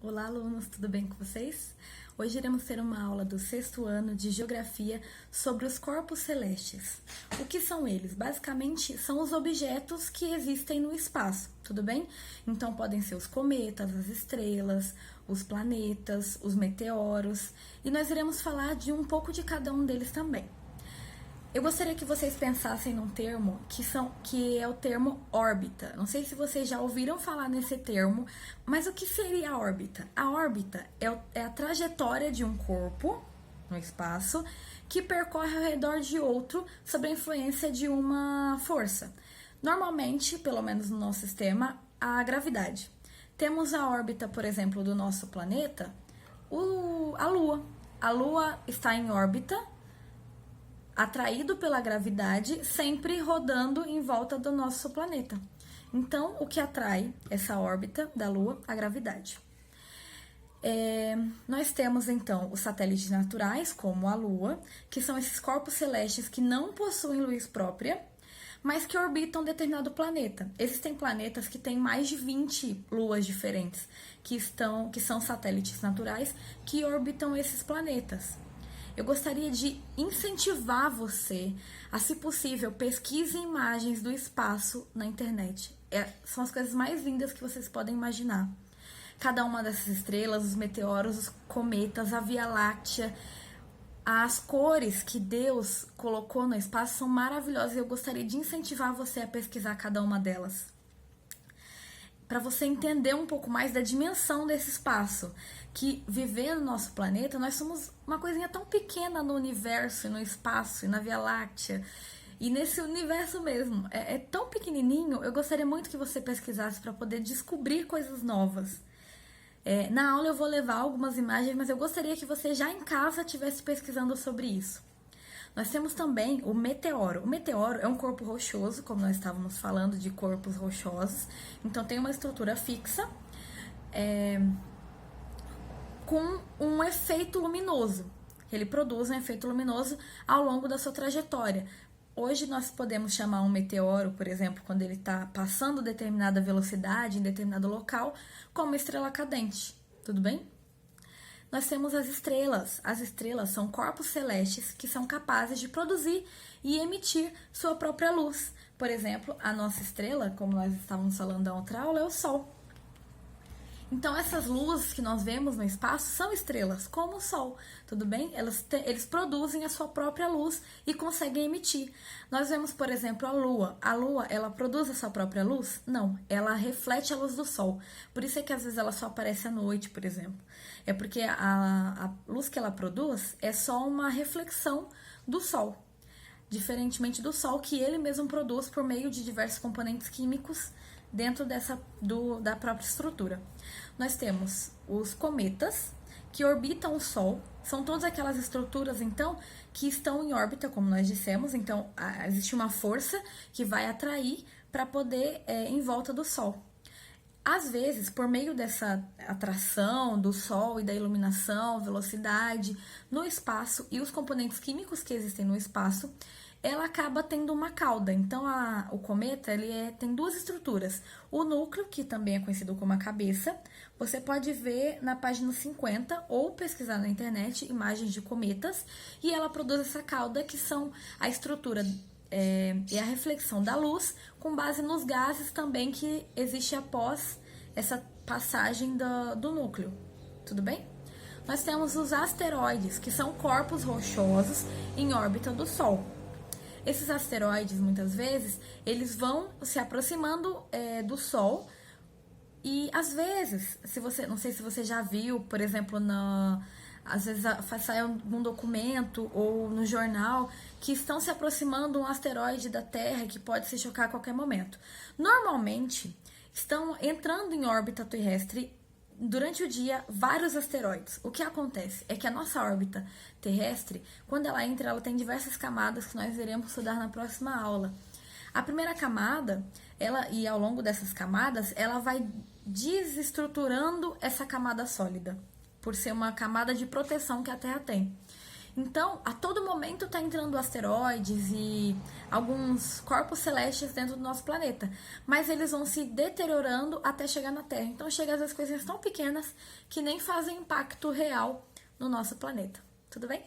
Olá, alunos, tudo bem com vocês? Hoje iremos ter uma aula do sexto ano de Geografia sobre os corpos celestes. O que são eles? Basicamente, são os objetos que existem no espaço, tudo bem? Então, podem ser os cometas, as estrelas, os planetas, os meteoros, e nós iremos falar de um pouco de cada um deles também. Eu gostaria que vocês pensassem num termo que é o termo órbita. Não sei se vocês já ouviram falar nesse termo, mas o que seria a órbita? A órbita é a trajetória de um corpo no espaço que percorre ao redor de outro sob a influência de uma força. Normalmente, pelo menos no nosso sistema, a gravidade. Temos a órbita, por exemplo, do nosso planeta, a Lua. A Lua está em órbita, atraído pela gravidade, sempre rodando em volta do nosso planeta. Então, o que atrai essa órbita da Lua? A gravidade. Nós temos, então, os satélites naturais, como a Lua, que são esses corpos celestes que não possuem luz própria, mas que orbitam determinado planeta. Existem planetas que têm mais de 20 luas diferentes, que são satélites naturais, que orbitam esses planetas. Eu gostaria de incentivar você a, se possível, pesquise imagens do espaço na internet. São as coisas mais lindas que vocês podem imaginar. Cada uma dessas estrelas, os meteoros, os cometas, a Via Láctea, as cores que Deus colocou no espaço são maravilhosas e eu gostaria de incentivar você a pesquisar cada uma delas, para você entender um pouco mais da dimensão desse espaço, que vivendo no nosso planeta, nós somos uma coisinha tão pequena no universo, no espaço, e na Via Láctea, e nesse universo mesmo, é tão pequenininho. Eu gostaria muito que você pesquisasse para poder descobrir coisas novas. Na aula eu vou levar algumas imagens, mas eu gostaria que você já em casa estivesse pesquisando sobre isso. Nós temos também o meteoro. O meteoro é um corpo rochoso, como nós estávamos falando de corpos rochosos. Então, tem uma estrutura fixa com um efeito luminoso. Ele produz um efeito luminoso ao longo da sua trajetória. Hoje, nós podemos chamar um meteoro, por exemplo, quando ele está passando determinada velocidade em determinado local, como estrela cadente. Tudo bem? Nós temos as estrelas. As estrelas são corpos celestes que são capazes de produzir e emitir sua própria luz. Por exemplo, a nossa estrela, como nós estávamos falando na outra aula, é o Sol. Então, essas luzes que nós vemos no espaço são estrelas, como o Sol, tudo bem? Eles produzem a sua própria luz e conseguem emitir. Nós vemos, por exemplo, a Lua. A Lua, ela produz a sua própria luz? Não, ela reflete a luz do Sol. Por isso é que às vezes ela só aparece à noite, por exemplo. É porque a luz que ela produz é só uma reflexão do Sol. Diferentemente do Sol, que ele mesmo produz por meio de diversos componentes químicos dentro da própria estrutura. Nós temos os cometas, que orbitam o Sol. São todas aquelas estruturas, então, que estão em órbita, como nós dissemos. Então, existe uma força que vai atrair para poder em volta do Sol. Às vezes, por meio dessa atração do Sol e da iluminação, velocidade no espaço e os componentes químicos que existem no espaço, ela acaba tendo uma cauda. Então, o cometa tem duas estruturas. O núcleo, que também é conhecido como a cabeça, você pode ver na página 50 ou pesquisar na internet imagens de cometas, e ela produz essa cauda, que são a estrutura e a reflexão da luz, com base nos gases também que existe após essa passagem do núcleo. Tudo bem? Nós temos os asteroides, que são corpos rochosos em órbita do Sol. Esses asteroides, muitas vezes, eles vão se aproximando do Sol e, às vezes, não sei se você já viu, por exemplo, às vezes sai um documento ou no jornal que estão se aproximando um asteroide da Terra que pode se chocar a qualquer momento. Normalmente, estão entrando em órbita terrestre durante o dia vários asteroides. O que acontece é que a nossa órbita terrestre, quando ela entra, ela tem diversas camadas que nós iremos estudar na próxima aula. A primeira camada, e ao longo dessas camadas, ela vai desestruturando essa camada sólida, por ser uma camada de proteção que a Terra tem. Então, a todo momento está entrando asteroides e alguns corpos celestes dentro do nosso planeta, mas eles vão se deteriorando até chegar na Terra. Então, chega às vezes coisinhas tão pequenas que nem fazem impacto real no nosso planeta. Tudo bem?